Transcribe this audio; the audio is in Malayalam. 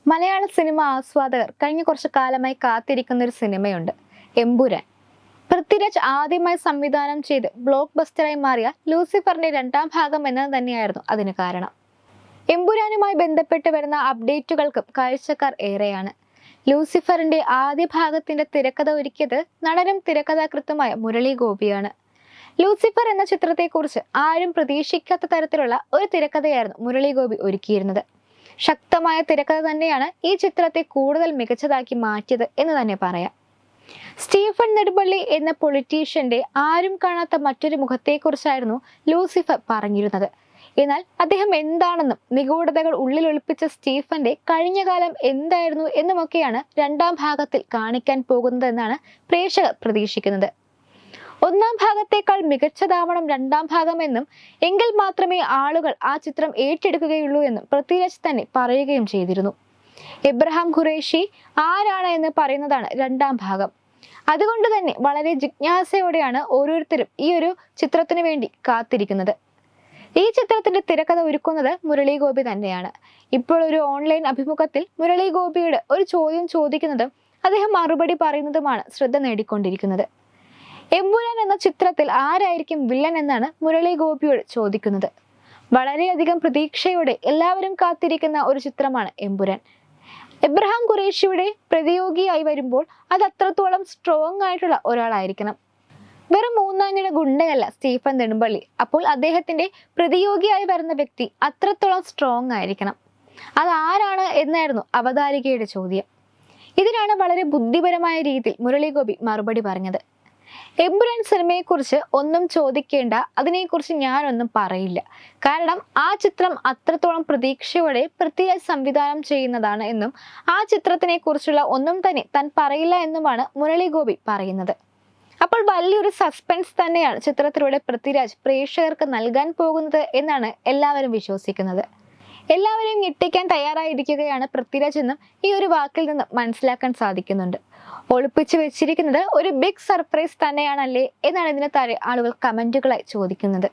മലയാള സിനിമ ആസ്വാദകർ കഴിഞ്ഞ കുറച്ചു കാലമായി കാത്തിരിക്കുന്ന ഒരു സിനിമയുണ്ട്, എമ്പുരാൻ. പൃഥ്വിരാജ് ആദ്യമായി സംവിധാനം ചെയ്ത് ബ്ലോക്ക് ബസ്റ്ററായി മാറിയ ലൂസിഫറിന്റെ രണ്ടാം ഭാഗം എന്നത് തന്നെയായിരുന്നു അതിന് കാരണം. എമ്പുരാനുമായി ബന്ധപ്പെട്ട് വരുന്ന അപ്ഡേറ്റുകൾക്കും കാഴ്ചക്കാർ ഏറെയാണ്. ലൂസിഫറിന്റെ ആദ്യ ഭാഗത്തിന്റെ തിരക്കഥ ഒരുക്കിയത് നടനും തിരക്കഥാകൃത്തുമായ മുരളി ഗോപിയാണ്. ലൂസിഫർ എന്ന ചിത്രത്തെക്കുറിച്ച് ആരും പ്രതീക്ഷിക്കാത്ത തരത്തിലുള്ള ഒരു തിരക്കഥയായിരുന്നു മുരളി ഗോപി ഒരുക്കിയിരുന്നത്. ശക്തമായ തിരക്കഥ തന്നെയാണ് ഈ ചിത്രത്തെ കൂടുതൽ മികച്ചതാക്കി മാറ്റിയത് എന്ന് തന്നെ പറയാം. സ്റ്റീഫൻ നെടുമ്പള്ളി എന്ന പൊളിറ്റീഷ്യന്റെ ആരും കാണാത്ത മറ്റൊരു മുഖത്തെക്കുറിച്ചായിരുന്നു ലൂസിഫർ പറഞ്ഞിരുന്നത്. എന്നാൽ അദ്ദേഹം എന്താണെന്നും നിഗൂഢതകൾ ഉള്ളിലൊളിപ്പിച്ച സ്റ്റീഫന്റെ കഴിഞ്ഞകാലം എന്തായിരുന്നു എന്നുമൊക്കെയാണ് രണ്ടാം ഭാഗത്തിൽ കാണിക്കാൻ പോകുന്നതെന്നാണ് പ്രേക്ഷകർ പ്രതീക്ഷിക്കുന്നത്. ഒന്നാം ഭാഗത്തേക്കാൾ മികച്ചതാവണം രണ്ടാം ഭാഗം എന്നും, എങ്കിൽ മാത്രമേ ആളുകൾ ആ ചിത്രം ഏറ്റെടുക്കുകയുള്ളൂ എന്നും പൃഥ്വിരാജ് തന്നെ പറയുകയും ചെയ്തിരുന്നു. എബ്രഹാം ഖുറേഷി ആരാണ് എന്ന് പറയുന്നതാണ് രണ്ടാം ഭാഗം. അതുകൊണ്ട് തന്നെ വളരെ ജിജ്ഞാസയോടെയാണ് ഓരോരുത്തരും ഈ ഒരു ചിത്രത്തിനു വേണ്ടി കാത്തിരിക്കുന്നത്. ഈ ചിത്രത്തിന്റെ തിരക്കഥ ഒരുക്കുന്നത് മുരളി ഗോപി തന്നെയാണ്. ഇപ്പോൾ ഒരു ഓൺലൈൻ അഭിമുഖത്തിൽ മുരളി ഗോപിയുടെ ഒരു ചോദ്യം ചോദിക്കുന്നതും അദ്ദേഹം മറുപടി പറയുന്നതുമാണ് ശ്രദ്ധ നേടിക്കൊണ്ടിരിക്കുന്നത്. എമ്പുരാൻ എന്ന ചിത്രത്തിൽ ആരായിരിക്കും വില്ലൻ എന്നാണ് മുരളി ഗോപിയോട് ചോദിക്കുന്നത്. വളരെയധികം പ്രതീക്ഷയോടെ എല്ലാവരും കാത്തിരിക്കുന്ന ഒരു ചിത്രമാണ് എമ്പുരാൻ. എബ്രഹാം ഖുറേഷിയുടെ പ്രതിയോഗിയായി വരുമ്പോൾ അത് അത്രത്തോളം സ്ട്രോങ് ആയിട്ടുള്ള ഒരാളായിരിക്കണം. വെറും മൂന്നാംകിട ഗുണ്ടയല്ല സ്റ്റീഫൻ നെടുമ്പള്ളി. അപ്പോൾ അദ്ദേഹത്തിന്റെ പ്രതിയോഗിയായി വരുന്ന വ്യക്തി അത്രത്തോളം സ്ട്രോങ് ആയിരിക്കണം. അത് ആരാണ് എന്നായിരുന്നു അവതാരികയുടെ ചോദ്യം. ഇതിനാണ് വളരെ ബുദ്ധിപരമായ രീതിയിൽ മുരളി ഗോപി മറുപടി പറഞ്ഞത്. എമ്പുരാൻ സിനിമയെക്കുറിച്ച് ഒന്നും ചോദിക്കേണ്ട, അതിനെക്കുറിച്ച് ഞാനൊന്നും പറയില്ല. കാരണം ആ ചിത്രം അത്രത്തോളം പ്രതീക്ഷയോടെ പൃഥ്വിരാജ് സംവിധാനം ചെയ്യുന്നതാണ് എന്നും ആ ചിത്രത്തിനെ കുറിച്ചുള്ള ഒന്നും തന്നെ താൻ പറയില്ല എന്നുമാണ് മുരളി ഗോപി പറയുന്നത്. അപ്പോൾ വലിയൊരു സസ്പെൻസ് തന്നെയാണ് ചിത്രത്തിലൂടെ പൃഥ്വിരാജ് പ്രേക്ഷകർക്ക് നൽകാൻ പോകുന്നത് എന്നാണ് എല്ലാവരും വിശ്വസിക്കുന്നത്. എല്ലാവരെയും ഞെട്ടിക്കാൻ തയ്യാറായിരിക്കുകയാണ് പൃഥ്വിരാജ് എന്നും ഈ ഒരു വാക്കിൽ നിന്ന് മനസ്സിലാക്കാൻ സാധിക്കുന്നുണ്ട്. ഒളിപ്പിച്ചു വെച്ചിരിക്കുന്നത് ഒരു ബിഗ് സർപ്രൈസ് തന്നെയാണല്ലേ എന്നാണ് ഇതിന് താഴെ ആളുകൾ കമന്റുകളായി ചോദിക്കുന്നത്.